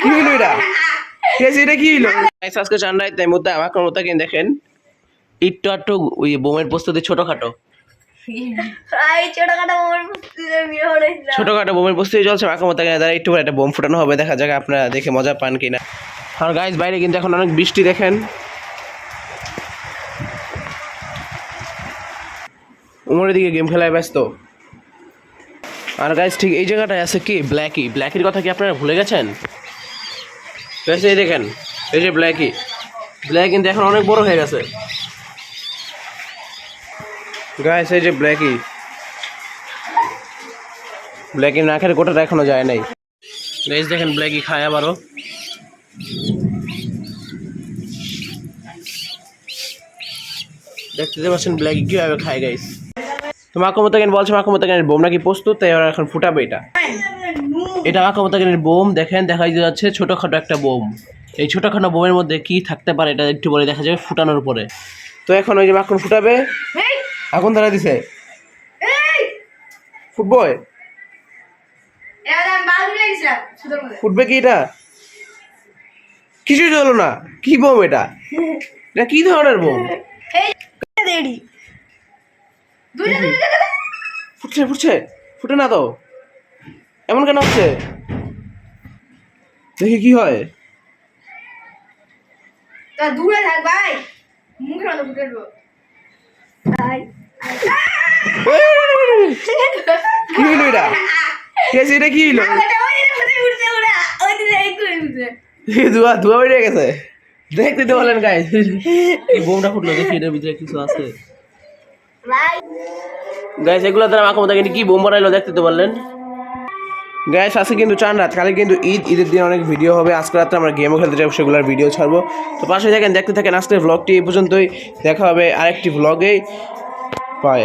কি হইলো এটা? এটা কি হইলো? আজকে চান রাইতে মধ্যে আমার মতো কেন দেখেন একটু একটু ওই বোমের প্রস্তুতি ছোটখাটো ছোটখাটো বোমের প্রস্তুতি চলছে মাখা মতো দ্বারা একটু একটা বোম ফুটানো হবে, দেখা যাক আপনারা দেখে মজা পান কিনা। আর গাইস বাইরে কিন্তু এখন অনেক বৃষ্টি দেখেন, উমরের দিকে গেম খেলায় ব্যস্ত। আর গাইস ঠিক এই জায়গাটায় আছে কি ব্ল্যাকির কথা কি আপনারা ভুলে গেছেন? এই দেখেন এই যে ব্ল্যাক কিন্তু এখন অনেক বড় হয়ে গেছে গাইস। এই যে ব্ল্যাকি নাকের গোটাটা এখনো যায় নাই গাইস। দেখেন ব্ল্যাকি খায় আবারও। দেখতে পাচ্ছেন ব্ল্যাকি কিভাবে খায় গাইস। তো মাকুমতাকেন বলছে মাকুমতাকেনের বোম নাকি প্রস্তুত, তাই ওরা এখন ফুটাবে এটা মাকুমতাকেনের বোম। দেখেন দেখা যাচ্ছে ছোটখাটো একটা বোম। এই ছোটখাটো বোমের মধ্যে কি থাকতে পারে এটা একটু পরে দেখা যাবে ফুটানোর পরে। তো এখন ওই যে মাখন ফুটাবে, আগুন ধরা দিছে, ফুটবয় ফুটবে কি এটা? কিছুই চলো না, কি বোম এটা? এটা কি ধরনের বোম? ফুটছে ফুটছে, ফুটে না তো, এমন কেন হচ্ছে? দেখি কি হয়। দূরে থাক ভাই, মুখে মতো ফুটে দেবো। কি হইলো এটা? এটা কি হইলো? ধোয়া ধোয়া বেরিয়ে গেছে, দেখতে তো বলেন গাইস। এই বোমটা ফুটলো, দেখি এটার ভিতরে কিছু আছে গাইস। এগুলো দ্বারা মাখা মতো কি বোম বানাইলো দেখতে তো বললেন গাইস। আজকে কিন্তু চান রাত, কালকে কিন্তু ঈদের দিন অনেক ভিডিও হবে। আজকে রাত্রে আমরা গেমও খেলতে যাবো, সেগুলোর ভিডিও ছাড়বো। তো পাশে থাকেন, দেখতে থাকেন। আজকের ভ্লগটি এই পর্যন্তই, দেখা হবে আরেকটি ভ্লগেই। বাই।